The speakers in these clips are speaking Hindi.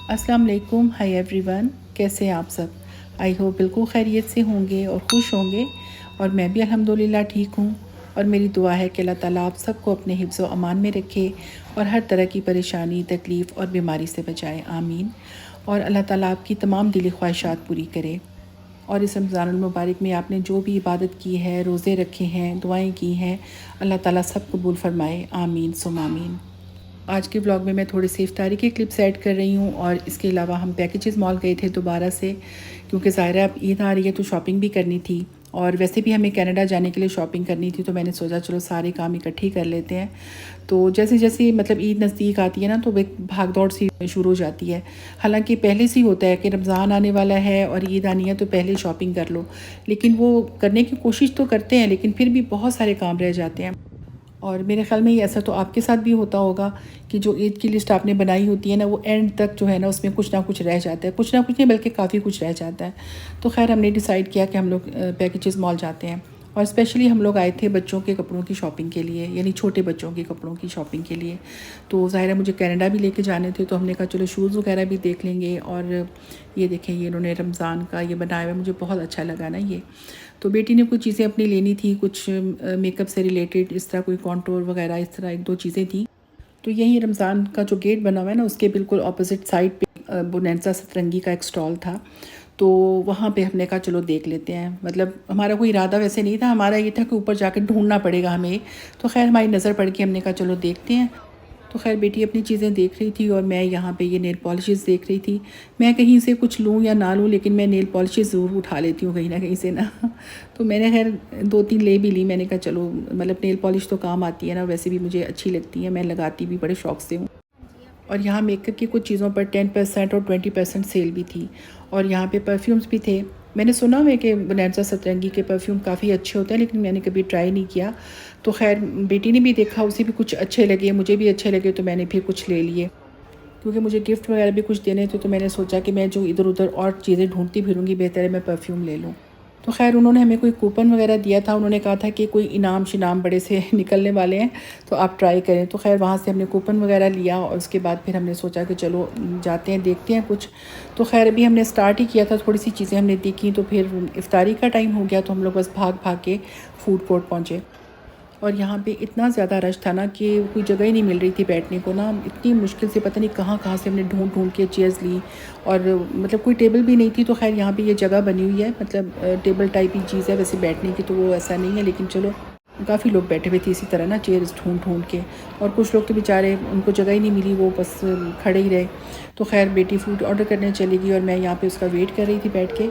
अस्सलाम वालेकुम, हाय एवरीवन। कैसे हैं आप सब? आई होप बिल्कुल खैरियत से होंगे और खुश होंगे। और मैं भी अल्हम्दुलिल्लाह ठीक हूँ। और मेरी दुआ है कि अल्लाह ताला आप सबको अपने हिफ्ज़ व अमान में रखे और हर तरह की परेशानी, तकलीफ़ और बीमारी से बचाए, आमीन। और अल्लाह ताला आपकी तमाम दिली ख्वाहिशात पूरी करे। और इस रमज़ानुल मुबारक में आपने जो भी इबादत की है, रोज़े रखे हैं, दुआएं की हैं, अल्लाह ताला सब कबूल फ़रमाए, आमीन सुम आमीन। आज के व्लॉग में मैं थोड़ी सी इफ्तारी की क्लिप्स ऐड कर रही हूँ। और इसके अलावा हम पैकेजेस मॉल गए थे दोबारा से, क्योंकि ज़ाहिर अब ईद आ रही है तो शॉपिंग भी करनी थी। और वैसे भी हमें कनाडा जाने के लिए शॉपिंग करनी थी, तो मैंने सोचा चलो सारे काम इकट्ठे कर लेते हैं। तो जैसे जैसे मतलब ईद नज़दीक आती है ना, तो एक भाग दौड़ सी शुरू हो जाती है। हालांकि पहले से ही होता है कि रमज़ान आने वाला है और ईद आनी है तो पहले शॉपिंग कर लो, लेकिन वो करने की कोशिश तो करते हैं, लेकिन फिर भी बहुत सारे काम रह जाते हैं। और मेरे ख़्याल में ये ऐसा तो आपके साथ भी होता होगा कि जो ईद की लिस्ट आपने बनाई होती है ना, वो एंड तक जो है ना उसमें कुछ ना कुछ रह जाता है, कुछ ना कुछ नहीं बल्कि काफ़ी कुछ रह जाता है। तो खैर हमने डिसाइड किया कि हम लोग पैकेजेस मॉल जाते हैं। और स्पेशली हम लोग आए थे बच्चों के कपड़ों की शॉपिंग के लिए, यानी छोटे बच्चों के कपड़ों की शॉपिंग के लिए। तो ज़ाहिर है मुझे कनाडा भी लेके जाने थे, तो हमने कहा चलो शूज़ वगैरह भी देख लेंगे। और ये देखें, ये इन्होंने रमज़ान का ये बनाया हुआ, मुझे बहुत अच्छा लगा ना ये। तो बेटी ने कुछ चीज़ें अपनी लेनी थी, कुछ मेकअप से रिलेटेड, इस तरह कोई कॉन्टोर वगैरह, इस तरह एक दो चीज़ें थी। तो यही रमज़ान का जो गेट बना हुआ है ना, उसके बिल्कुल ऑपोजिट साइड पे बोनैंसा सतरंगी का एक स्टॉल था। तो वहाँ पे हमने कहा चलो देख लेते हैं। मतलब हमारा कोई इरादा वैसे नहीं था, हमारा ये था कि ऊपर जाकर ढूंढना पड़ेगा हमें। तो खैर हमारी नज़र पड़ के हमने कहा चलो देखते हैं। तो खैर बेटी अपनी चीज़ें देख रही थी और मैं यहाँ पे ये नेल पॉलिशेस देख रही थी। मैं कहीं से कुछ लूँ या ना लूँ, लेकिन मैं नेल पॉलिशेस ज़रूर उठा लेती हूँ कहीं ना कहीं से ना। तो मैंने खैर दो तीन ले भी ली। मैंने कहा चलो, मतलब नेल पॉलिश तो काम आती है ना, वैसे भी मुझे अच्छी लगती है, मैं लगाती भी बड़े शौक़ से हूँ। और यहाँ मेकअप की कुछ चीज़ों पर 10% और 20% सेल भी थी। और यहाँ पे परफ्यूम्स भी थे। मैंने सुना है कि बोनैंसा सतरंगी के परफ्यूम काफ़ी अच्छे होते हैं, लेकिन मैंने कभी ट्राई नहीं किया। तो खैर बेटी ने भी देखा, उसे भी कुछ अच्छे लगे, मुझे भी अच्छे लगे, तो मैंने फिर कुछ ले लिए। क्योंकि मुझे गिफ्ट वगैरह भी कुछ देने थे, तो मैंने सोचा कि मैं जो इधर उधर और चीज़ें ढूंढती फिरूंगी, बेहतर है मैं परफ्यूम ले लूँ। तो खैर उन्होंने हमें कोई कूपन वगैरह दिया था। उन्होंने कहा था कि कोई इनाम शिनाम बड़े से निकलने वाले हैं, तो आप ट्राई करें। तो खैर वहाँ से हमने कूपन वगैरह लिया और उसके बाद फिर हमने सोचा कि चलो जाते हैं, देखते हैं कुछ। तो खैर अभी हमने स्टार्ट ही किया था, थोड़ी सी चीज़ें हमने देखी, तो फिर इफ्तारी का टाइम हो गया, तो हम लोग बस भाग भाग के फूड कोर्ट पहुँचे। और यहाँ पे इतना ज़्यादा रश था ना कि कोई जगह ही नहीं मिल रही थी बैठने को ना। इतनी मुश्किल से पता नहीं कहाँ कहाँ से हमने ढूंढ ढूंढ के चेयर्स ली। और मतलब कोई टेबल भी नहीं थी। तो खैर यहाँ पे ये जगह बनी हुई है, मतलब टेबल टाइप ही चीज़ है वैसे बैठने की, तो वो ऐसा नहीं है, लेकिन चलो काफ़ी लोग बैठे हुए थे इसी तरह ना, चेयर्स ढूंढ ढूंढ के। और कुछ लोग तो बेचारे, उनको जगह ही नहीं मिली, वो बस खड़े ही रहे। तो खैर बेटी फूड ऑर्डर करने चली गई और मैं यहाँ पर उसका वेट कर रही थी बैठ के।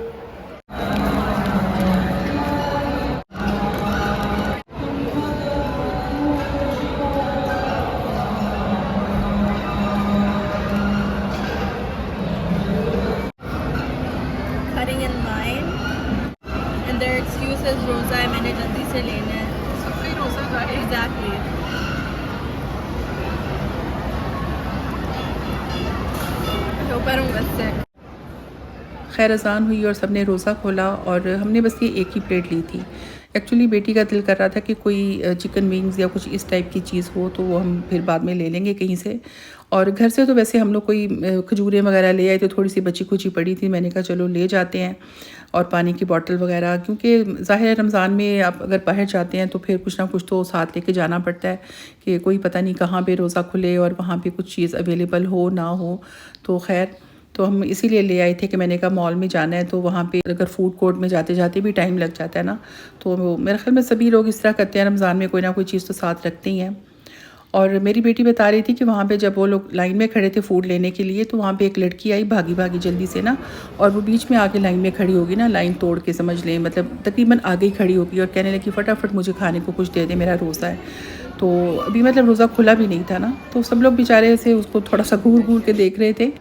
Cutting in line and their excuse is रोज़ा है, मैंने जल्दी से लेना है। सबका रोज़ा का है। Exactly. I hope I don't get sick. खैर अज़ान हुई और सब ने रोज़ा खोला और हमने बस ये एक ही प्लेट ली थी। एक्चुअली बेटी का दिल कर रहा था कि कोई चिकन विंग्स या कुछ इस टाइप की चीज़ हो, तो वो हम फिर बाद में ले लेंगे कहीं से। और घर से तो वैसे हम लोग कोई खजूरें वगैरह ले आए, तो थोड़ी सी बची खुची पड़ी थी, मैंने कहा चलो ले जाते हैं। और पानी की बोतल वगैरह, क्योंकि ज़ाहिर है रमज़ान में आप अगर बाहर जाते हैं तो फिर कुछ ना कुछ तो साथ लेके जाना पड़ता है, कि कोई पता नहीं कहाँ पे रोज़ा खुले और वहाँ पे कुछ चीज़ अवेलेबल हो ना हो। तो खैर, तो हम इसीलिए ले आए थे कि मैंने कहा मॉल में जाना है, तो वहाँ पे अगर फूड कोर्ट में जाते जाते भी टाइम लग जाता है ना, तो मेरे ख्याल में सभी लोग इस तरह करते हैं, रमज़ान में कोई ना कोई चीज़ तो साथ रखते ही हैं। और मेरी बेटी बता रही थी कि वहाँ पे जब वो लोग लाइन में खड़े थे फ़ूड लेने के लिए, तो वहाँ पे एक लड़की आई भागी भागी जल्दी से ना, और वो बीच में आके लाइन में खड़ी होगी ना, लाइन तोड़ के समझ लें, मतलब तकरीबन आगे ही खड़ी होगी और कहने लगी फटाफट मुझे खाने को कुछ दे दे, मेरा रोज़ा है। तो अभी मतलब रोज़ा खुला भी नहीं था ना, तो सब लोग बेचारे से उसको थोड़ा सा घूर घूर के देख रहे थे।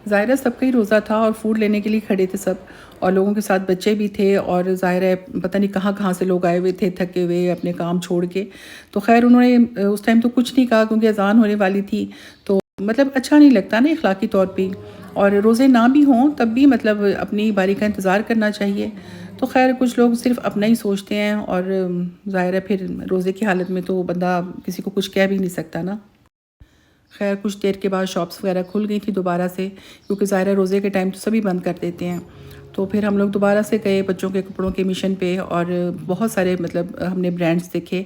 ज़ाहिर है सबका ही रोज़ा था और फ़ूड लेने के लिए खड़े थे सब, और लोगों के साथ बच्चे भी थे, और ज़ाहिर है पता नहीं कहाँ कहाँ से लोग आए हुए थे थके हुए अपने काम छोड़ के। तो खैर उन्होंने उस टाइम तो कुछ नहीं कहा, क्योंकि अज़ान होने वाली थी। तो मतलब अच्छा नहीं लगता ना अखलाकी तौर पे, और रोज़े ना भी हों तब भी मतलब अपनी बारी का इंतज़ार करना चाहिए। तो खैर कुछ लोग सिर्फ अपना ही सोचते हैं, और ज़ाहिर है फिर रोज़े की हालत में तो बंदा किसी को कुछ कह भी नहीं सकता ना। खैर कुछ देर के बाद शॉप्स वगैरह खुल गई थी दोबारा से, क्योंकि ज़ाहिर है रोज़े के टाइम तो सभी बंद कर देते हैं। तो फिर हम लोग दोबारा से गए बच्चों के कपड़ों के मिशन पे, और बहुत सारे मतलब हमने ब्रांड्स देखे।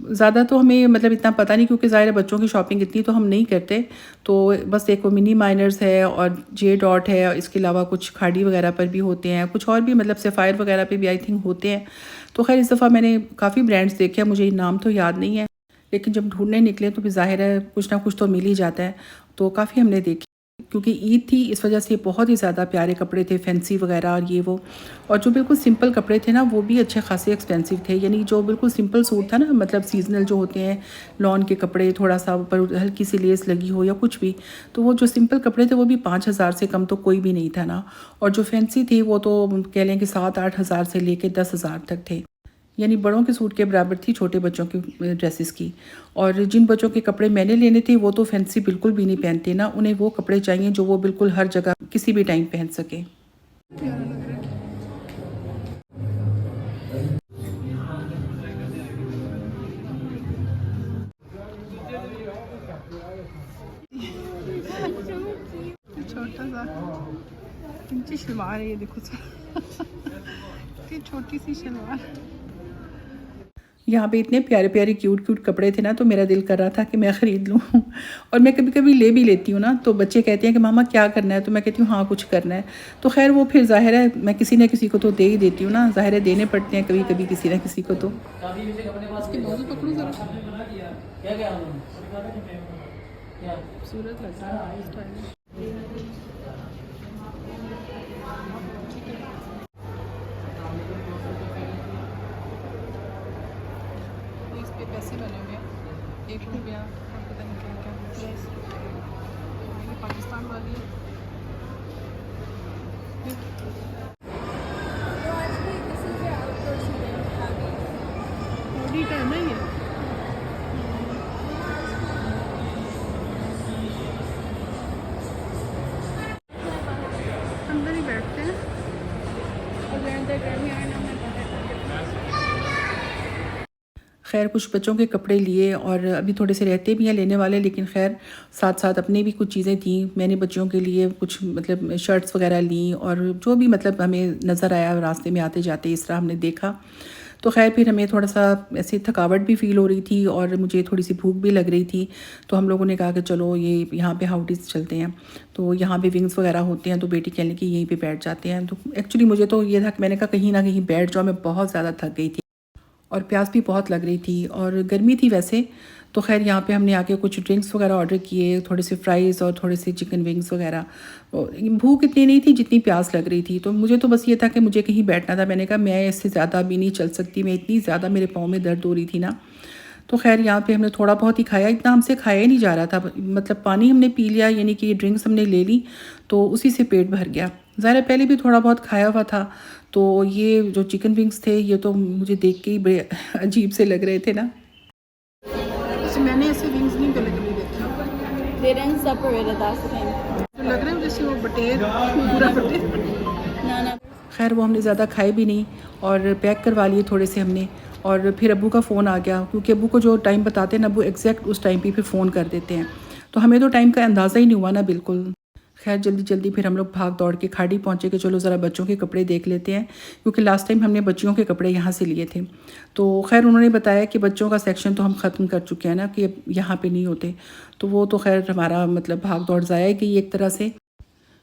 ज़्यादा तो हमें मतलब इतना पता नहीं, क्योंकि ज़ाहिर है बच्चों की शॉपिंग इतनी तो हम नहीं करते। तो बस एक वो मिनी माइनर्स है और जे डॉट है, और इसके अलावा कुछ खाड़ी वगैरह पर भी होते हैं, कुछ और भी मतलब सफ़ायर वगैरह पे भी आई थिंक होते हैं। तो खैर इस दफ़ा मैंने काफ़ी ब्रांड्स देखे, मुझे नाम तो याद नहीं है, लेकिन जब ढूंढने निकले तो फिर ज़ाहिर है कुछ ना कुछ तो मिल ही जाता है। तो काफ़ी हमने देखे, क्योंकि ईद थी इस वजह से बहुत ही ज़्यादा प्यारे कपड़े थे, फैंसी वगैरह और ये वो। और जो बिल्कुल सिंपल कपड़े थे ना, वो भी अच्छे खासे एक्सपेंसिव थे। यानी जो बिल्कुल सिंपल सूट था ना, मतलब सीजनल जो होते हैं, लॉन के कपड़े, थोड़ा सा ऊपर हल्की सी लेस लगी हो या कुछ भी, तो वो जो सिंपल कपड़े थे वो भी 5,000 से कम तो कोई भी नहीं था ना। और जो फैंसी थी वो तो कह लें कि 7-8 हज़ार से लेके 10,000 तक थे। यानी बड़ों के सूट के बराबर थी छोटे बच्चों की ड्रेसेस की। और जिन बच्चों के कपड़े मैंने लेने थे वो तो फैंसी बिल्कुल भी नहीं पहनते ना, उन्हें वो कपड़े चाहिए जो वो बिल्कुल हर जगह किसी भी टाइम पहन सके। छोटा सा इनकी शलवार है, ये देखो इतनी छोटी सी शलवार। यहाँ पे इतने प्यारे प्यारे क्यूट क्यूट कपड़े थे ना, तो मेरा दिल कर रहा था कि मैं ख़रीद लूँ। और मैं कभी कभी ले भी लेती हूँ ना, तो बच्चे कहते हैं कि मामा क्या करना है, तो मैं कहती हूँ हाँ कुछ करना है। तो खैर वो फिर ज़ाहिर है मैं किसी न किसी को तो दे ही देती हूँ ना, ज़ाहिर है देने पड़ते हैं कभी कभी किसी न किसी को। तो इस पे पैसे बने हुए हैं, 1 रुपया और पता नहीं क्या क्या। ये पाकिस्तान वाली है। ऑडिट है ना ये। अंदर ही बैठते हैं। खैर कुछ बच्चों के कपड़े लिए, और अभी थोड़े से रहते भी हैं लेने वाले, लेकिन खैर साथ साथ अपनी भी कुछ चीज़ें थी। मैंने बच्चों के लिए कुछ मतलब शर्ट्स वगैरह ली, और जो भी मतलब हमें नज़र आया रास्ते में आते जाते इस तरह हमने देखा। तो खैर फिर हमें थोड़ा सा ऐसी थकावट भी फ़ील हो रही थी, और मुझे थोड़ी सी भूख भी लग रही थी। तो हम लोगों ने कहा कि चलो ये यहाँ पे हाउडीज़ चलते हैं। तो यहाँ पे विंग्स वगैरह होते हैं, तो बेटी कहने की यहीं पे बैठ जाते हैं। तो एक्चुअली मुझे तो ये था कि मैंने कहा कहीं ना कहीं बैठ जाओ, मैं बहुत ज़्यादा थक गई थी और प्यास भी बहुत लग रही थी, और गर्मी थी वैसे। तो खैर यहाँ पे हमने आके कुछ ड्रिंक्स वगैरह ऑर्डर किए, थोड़े से फ्राइज़ और थोड़े से चिकन विंग्स वगैरह। भूख इतनी नहीं थी जितनी प्यास लग रही थी, तो मुझे तो बस ये था कि मुझे कहीं बैठना था। मैंने कहा मैं इससे ज़्यादा भी नहीं चल सकती, मैं इतनी ज़्यादा मेरे पाँव में दर्द हो रही थी ना। तो खैर यहाँ पे हमने थोड़ा बहुत ही खाया, इतना हमसे खाया ही नहीं जा रहा था। मतलब पानी हमने पी लिया, यानी कि ड्रिंक्स हमने ले ली, तो उसी से पेट भर गया। ज़ाहिर पहले भी थोड़ा बहुत खाया हुआ था। तो ये जो चिकन विंग्स थे ये तो मुझे देख के ही बड़े अजीब से लग रहे थे ना। मैंने ऐसे विंग्स नहीं पहले कभी देखे। They didn't separate it, that's the thing. तो लग रहा है जैसे वो बटेर पूरा बटेर। No, no. खैर वो हमने ज़्यादा खाए भी नहीं, और पैक करवा लिए थोड़े से हमने। और फिर अब्बू का फ़ोन आ गया, क्योंकि अब्बू को जो टाइम बताते हैं ना, अब्बू एग्जैक्ट उस टाइम पे फिर फ़ोन कर देते हैं। तो हमें तो टाइम का अंदाज़ा ही नहीं हुआ ना बिल्कुल। खैर जल्दी जल्दी फिर हम लोग भाग दौड़ के खाड़ी पहुँचे कि चलो ज़रा बच्चों के कपड़े देख लेते हैं, क्योंकि लास्ट टाइम हमने बच्चियों के कपड़े यहाँ से लिए थे। तो खैर उन्होंने बताया कि बच्चों का सेक्शन तो हम ख़त्म कर चुके हैं ना, कि अब यहाँ पे नहीं होते। तो वो तो खैर हमारा मतलब भाग दौड़ ज़ाया गई एक तरह से।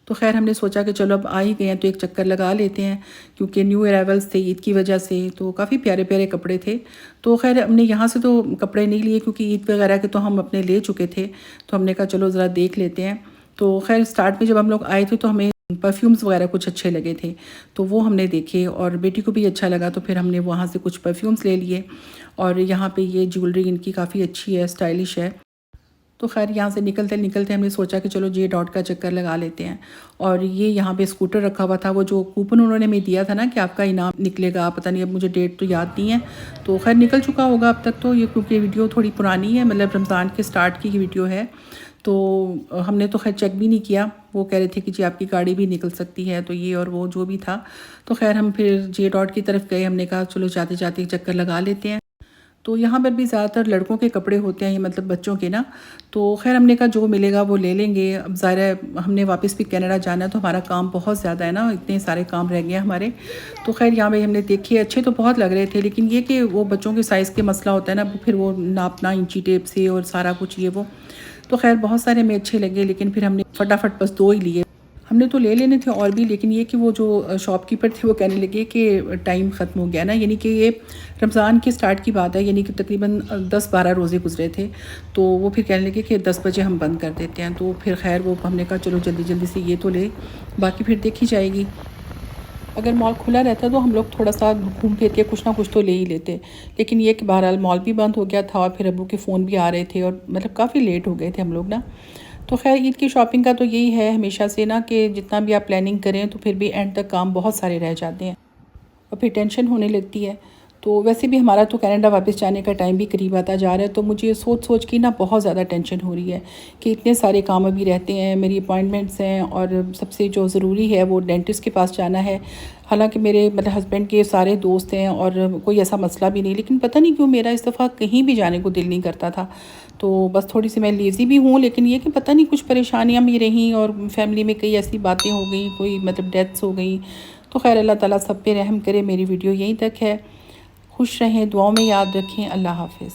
तो खैर हमने सोचा कि चलो अब आ ही गए हैं तो एक चक्कर लगा लेते हैं, क्योंकि न्यू अराइवल्स थे ईद की वजह से, तो काफ़ी प्यारे प्यारे कपड़े थे। तो खैर हमने यहाँ से तो कपड़े नहीं लिए, क्योंकि ईद वगैरह के तो हम अपने ले चुके थे। तो हमने कहा चलो ज़रा देख लेते हैं। तो खैर स्टार्ट में जब हम लोग आए थे तो हमें परफ्यूम्स वगैरह कुछ अच्छे लगे थे, तो वो हमने देखे, और बेटी को भी अच्छा लगा। तो फिर हमने वहाँ से कुछ परफ्यूम्स ले लिए। और यहाँ पे ये ज्वेलरी इनकी काफ़ी अच्छी है, स्टाइलिश है। तो खैर यहाँ से निकलते निकलते हमने सोचा कि चलो जे डॉट का चक्कर लगा लेते हैं। और ये यहाँ पे स्कूटर रखा हुआ था, वो जो कूपन उन्होंने हमें दिया था ना कि आपका इनाम निकलेगा, पता नहीं अब मुझे डेट तो याद नहीं है। तो खैर निकल चुका होगा अब तक तो ये, क्योंकि वीडियो थोड़ी पुरानी है, मतलब रमज़ान के स्टार्ट की वीडियो है। तो हमने तो खैर चेक भी नहीं किया। वो कह रहे थे कि जी आपकी गाड़ी भी निकल सकती है, तो ये और वो जो भी था। तो खैर हम फिर जे डॉट की तरफ गए, हमने कहा चलो जाते जाते चक्कर लगा लेते हैं। तो यहाँ पर भी ज़्यादातर लड़कों के कपड़े होते हैं, मतलब बच्चों के ना। तो खैर हमने कहा जो मिलेगा वो ले लेंगे। अब ज़ाहिर है हमने वापस भी कनाडा जाना है, तो हमारा काम बहुत ज़्यादा है ना, इतने सारे काम रह गए हैं हमारे। तो खैर यहाँ पे हमने देखे, अच्छे तो बहुत लग रहे थे, लेकिन ये कि वो बच्चों के साइज़ के मसला होता है ना, फिर वो नापना इंची टेप से और सारा कुछ ये वो। तो खैर बहुत सारे हमें अच्छे लगे, लेकिन फिर हमने फटाफट बस 2 ही लिए। हमने तो ले लेने थे और भी, लेकिन ये कि वो जो शॉपकीपर थे वो कहने लगे कि टाइम ख़त्म हो गया ना, यानी कि ये रमज़ान के स्टार्ट की बात है, यानी कि तकरीबन 10-12 रोज़े गुजरे थे। तो वो फिर कहने लगे कि 10 बजे हम बंद कर देते हैं। तो फिर खैर वो हमने कहा चलो जल्दी जल्दी से ये तो ले, बाकी फिर देखी जाएगी। अगर मॉल खुला रहता तो हम लोग थोड़ा सा घूम फिर के कुछ ना कुछ तो ले ही लेते, लेकिन ये कि बहरहाल मॉल भी बंद हो गया था और फिर अब्बू के फ़ोन भी आ रहे थे और मतलब काफ़ी लेट हो गए थे हम लोग ना। तो खैर ईद की शॉपिंग का तो यही है हमेशा से ना, कि जितना भी आप प्लानिंग करें तो फिर भी एंड तक काम बहुत सारे रह जाते हैं और फिर टेंशन होने लगती है। तो वैसे भी हमारा तो कनाडा वापस जाने का टाइम भी करीब आता जा रहा है, तो मुझे सोच सोच के ना बहुत ज़्यादा टेंशन हो रही है कि इतने सारे काम अभी रहते हैं, मेरी अपॉइंटमेंट्स हैं और सबसे जो ज़रूरी है वो डेंटिस्ट के पास जाना है। हालांकि मेरे मतलब हस्बैंड के सारे दोस्त हैं और कोई ऐसा मसला भी नहीं, लेकिन पता नहीं क्यों मेरा इस दफ़ा कहीं भी जाने को दिल नहीं करता था। तो बस थोड़ी सी मैं लेज़ी भी हूँ, लेकिन ये कि पता नहीं कुछ परेशानियाँ भी रहीं और फैमिली में कई ऐसी बातें हो गई, कोई मतलब डेथ्स हो गई। तो खैर अल्लाह ताला सब पे रहम करे। मेरी वीडियो यहीं तक है। खुश रहें, दुआओं में याद रखें। अल्लाह हाफ़िज़।